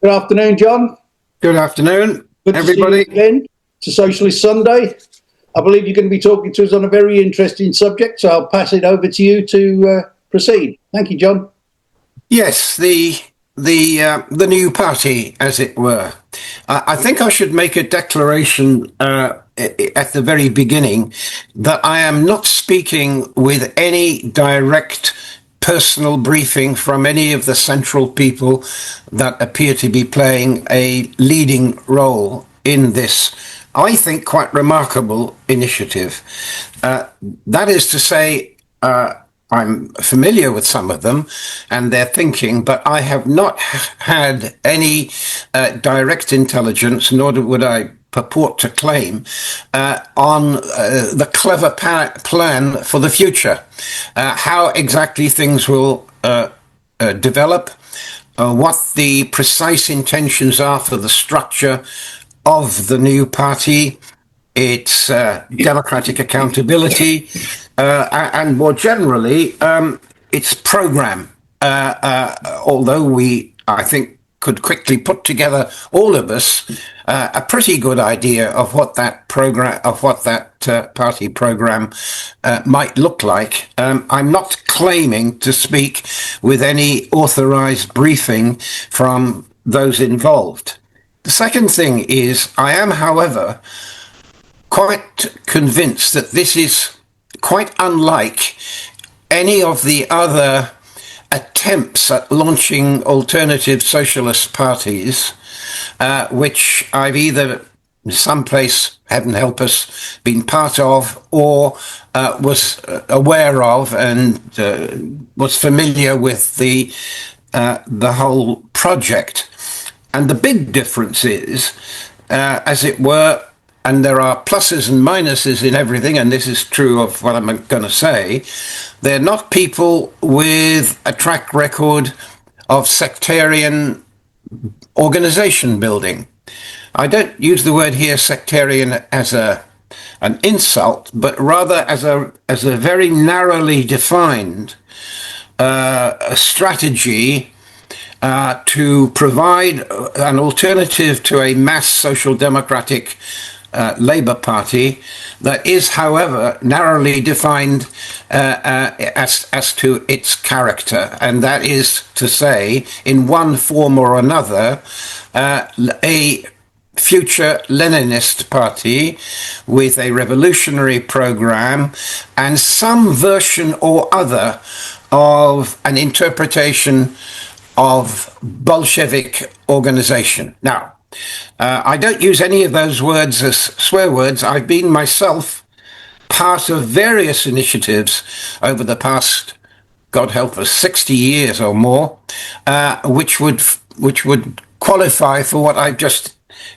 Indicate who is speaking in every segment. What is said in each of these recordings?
Speaker 1: Good afternoon, John.
Speaker 2: Good afternoon,
Speaker 1: Good to see you
Speaker 2: everybody.
Speaker 1: again. It's a Socialist Sunday. I believe you're going to be talking to us on a very interesting subject, so I'll pass it over to you to proceed. Thank you, John.
Speaker 2: Yes, the new party, as it were. I think I should make a declaration at the very beginning that I am not speaking with any direct personal briefing from any of the central people that appear to be playing a leading role in this, I think, quite remarkable initiative. That is to say, I'm familiar with some of them and their thinking, but I have not had any direct intelligence, nor would I purport to claim, on the clever plan for the future, how exactly things will develop, what the precise intentions are for the structure of the new party, its democratic accountability, and more generally, its program. Although I think, could quickly put together, all of us, a pretty good idea of what that program, of what that party program might look like. I'm not claiming to speak with any authorized briefing from those involved. The second thing is, I am, however, quite convinced that this is quite unlike any of the other attempts at launching alternative socialist parties, which I've either someplace, heaven help us, been part of or was aware of and was familiar with the whole project. And the big difference is, as it were, and there are pluses and minuses in everything, and this is true of what I'm going to say, they're not people with a track record of sectarian organization building. I don't use the word here sectarian as an insult, but rather as a very narrowly defined strategy to provide an alternative to a mass social democratic Labour Party that is, however, narrowly defined as to its character, and that is to say, in one form or another, a future Leninist party with a revolutionary program and some version or other of an interpretation of Bolshevik organization. Now, I don't use any of those words as swear words. I've been myself part of various initiatives over the past, God help us, 60 years or more, which would qualify for what I've just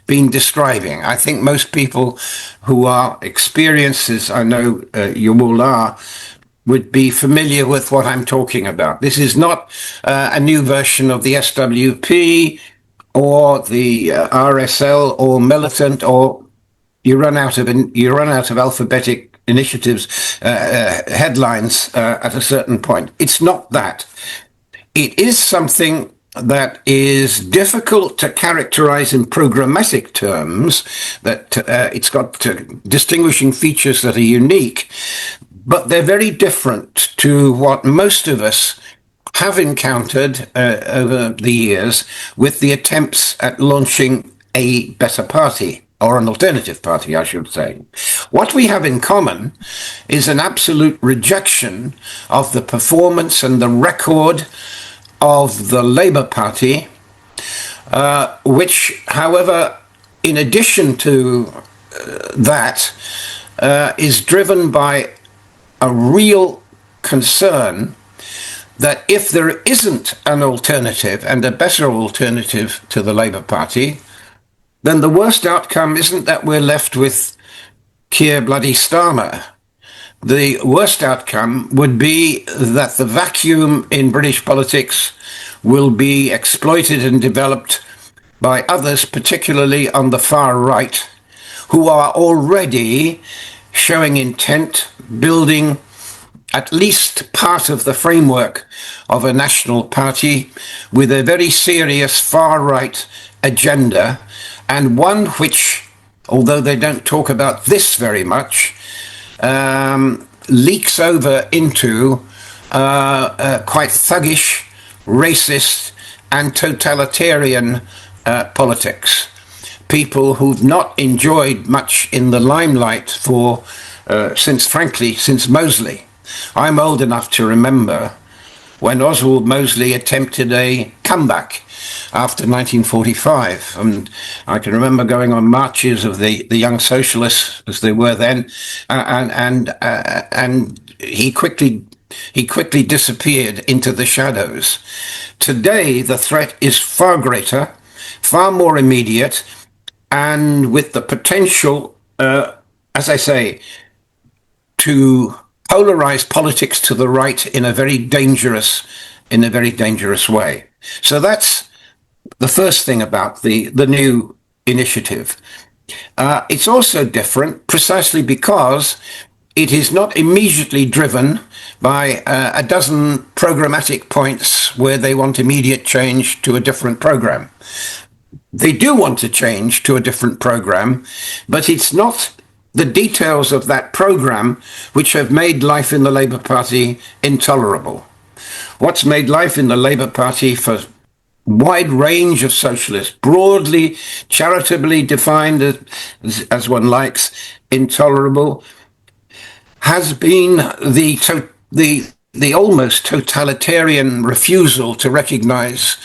Speaker 2: been describing. I think most people who are experienced, as I know you all are, would be familiar with what I'm talking about. This is not a new version of the SWP or the RSL or militant, or you run out of alphabetic initiatives headlines at a certain point. It's not that. It is something that is difficult to characterize in programmatic terms, that it's got distinguishing features that are unique, but they're very different to what most of us have encountered over the years with the attempts at launching a better party, or an alternative party, I should say. What we have in common is an absolute rejection of the performance and the record of the Labour Party, which, however, in addition to that, is driven by a real concern that if there isn't an alternative, and a better alternative to the Labour Party, then the worst outcome isn't that we're left with Keir bloody Starmer. The worst outcome would be that the vacuum in British politics will be exploited and developed by others, particularly on the far right, who are already showing intent, building at least part of the framework of a national party with a very serious far-right agenda, and one which, although they don't talk about this very much, leaks over into quite thuggish, racist, and totalitarian politics. People who've not enjoyed much in the limelight for, since Mosley. I'm old enough to remember when Oswald Mosley attempted a comeback after 1945. And I can remember going on marches of the Young Socialists, as they were then, and he quickly disappeared into the shadows. Today, the threat is far greater, far more immediate, and with the potential, as I say, to polarize politics to the right in a very dangerous way. So that's the first thing about the new initiative. It's also different precisely because it is not immediately driven by a dozen programmatic points where they want immediate change to a different program. They do want to change to a different program, but it's not the details of that program which have made life in the Labour Party intolerable. What's made life in the Labour Party for wide range of socialists, broadly, charitably defined as one likes, intolerable, has been the almost totalitarian refusal to recognize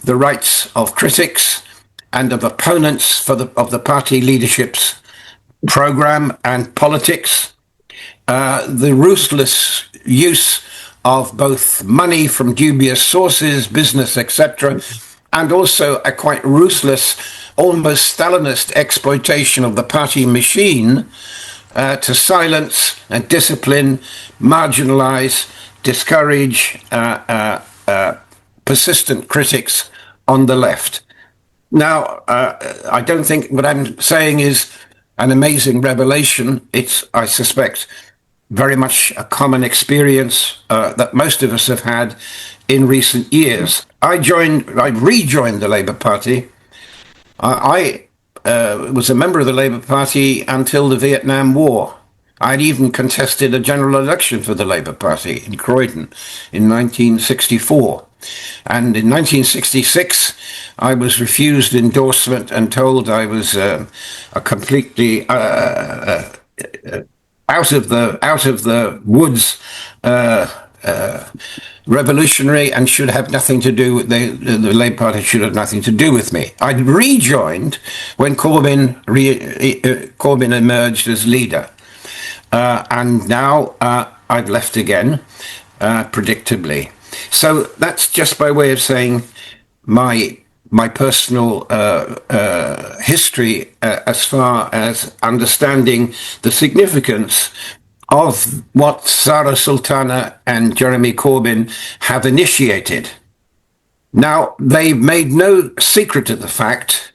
Speaker 2: the rights of critics and of opponents of the party leadership's program and politics, the ruthless use of both money from dubious sources, business, etc., and also a quite ruthless, almost Stalinist exploitation of the party machine to silence and discipline, marginalize, discourage persistent critics on the left. Now, I don't think what I'm saying is an amazing revelation. It's, I suspect, very much a common experience that most of us have had in recent years. I rejoined the Labour Party. I was a member of the Labour Party until the Vietnam War. I'd even contested a general election for the Labour Party in Croydon in 1964. And in 1966, I was refused endorsement and told I was a completely out of the woods revolutionary and should have nothing to do with the Labour Party should have nothing to do with me. I rejoined when Corbyn emerged as leader, and now I've left again, predictably. So that's just by way of saying my personal history as far as understanding the significance of what Sara Sultana and Jeremy Corbyn have initiated. Now, they've made no secret of the fact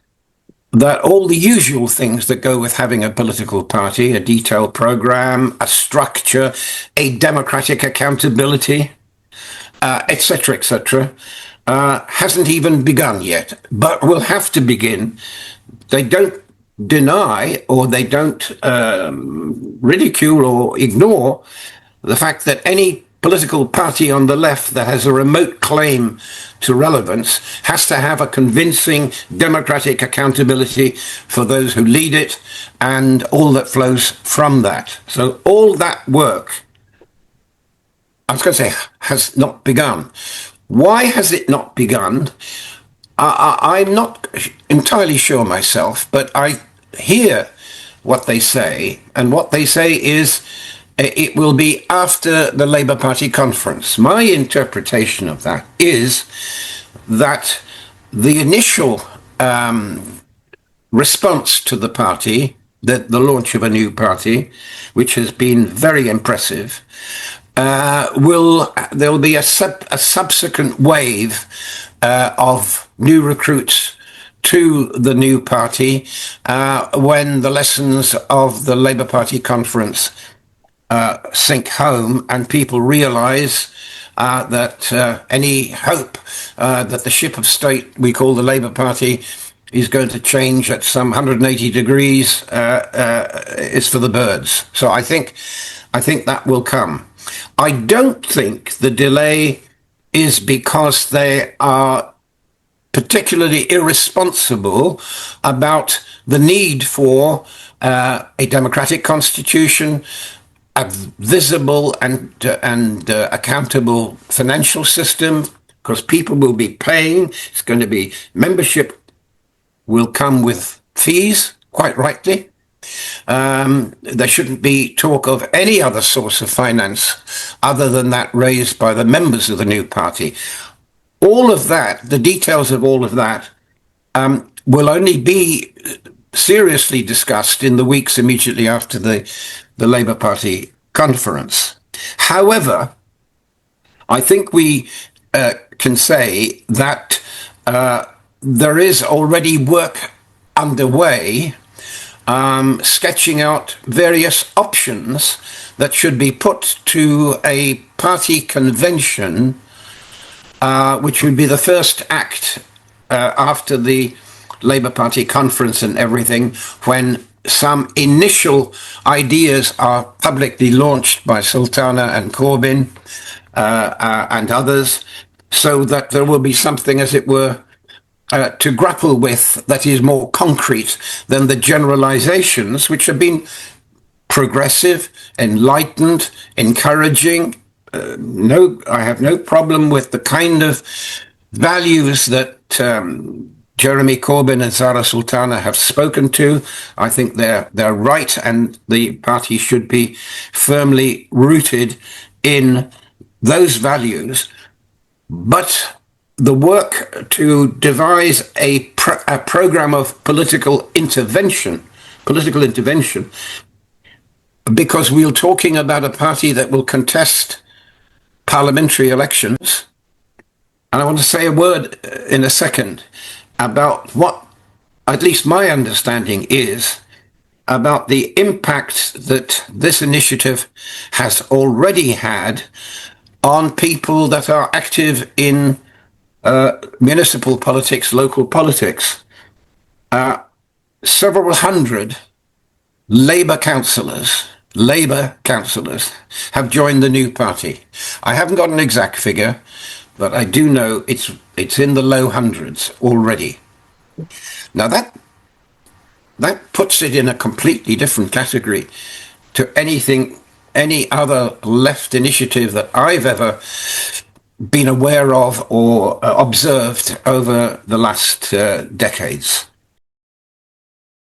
Speaker 2: that all the usual things that go with having a political party, a detailed program, a structure, a democratic accountability, etc., hasn't even begun yet, but will have to begin. They don't deny or they don't ridicule or ignore the fact that any political party on the left that has a remote claim to relevance has to have a convincing democratic accountability for those who lead it and all that flows from that. So all that work, I was going to say, has not begun. Why has it not begun? I'm not entirely sure myself, but I hear what they say, and what they say is it will be after the Labour Party conference. My interpretation of that is that the initial response to the party, the launch of a new party, which has been very impressive, there'll be a subsequent wave of new recruits to the new party when the lessons of the Labour Party conference sink home and people realize that any hope that the ship of state we call the Labour Party is going to change at some 180 degrees is for the birds. So I think that will come. I don't think the delay is because they are particularly irresponsible about the need for a democratic constitution, a visible and accountable financial system, because people will be paying. It's going to be membership will come with fees, quite rightly. There shouldn't be talk of any other source of finance other than that raised by the members of the new party. All of that, the details of all of that, will only be seriously discussed in the weeks immediately after the Labour Party conference. However, I think we can say that there is already work underway sketching out various options that should be put to a party convention, which would be the first act after the Labour Party conference and everything, when some initial ideas are publicly launched by Sultana and Corbyn and others, so that there will be something, as it were, to grapple with that is more concrete than the generalizations, which have been progressive, enlightened, encouraging. I have no problem with the kind of values that Jeremy Corbyn and Zara Sultana have spoken to. I think they're right, and the party should be firmly rooted in those values. But the work to devise a program of political intervention, because we're talking about a party that will contest parliamentary elections. And I want to say a word in a second about what, at least my understanding is, about the impact that this initiative has already had on people that are active in municipal politics, local politics. Several hundred Labour councillors have joined the new party. I haven't got an exact figure, but I do know it's in the low hundreds already. Now that puts it in a completely different category to any other left initiative that I've ever been aware of or observed over the last decades.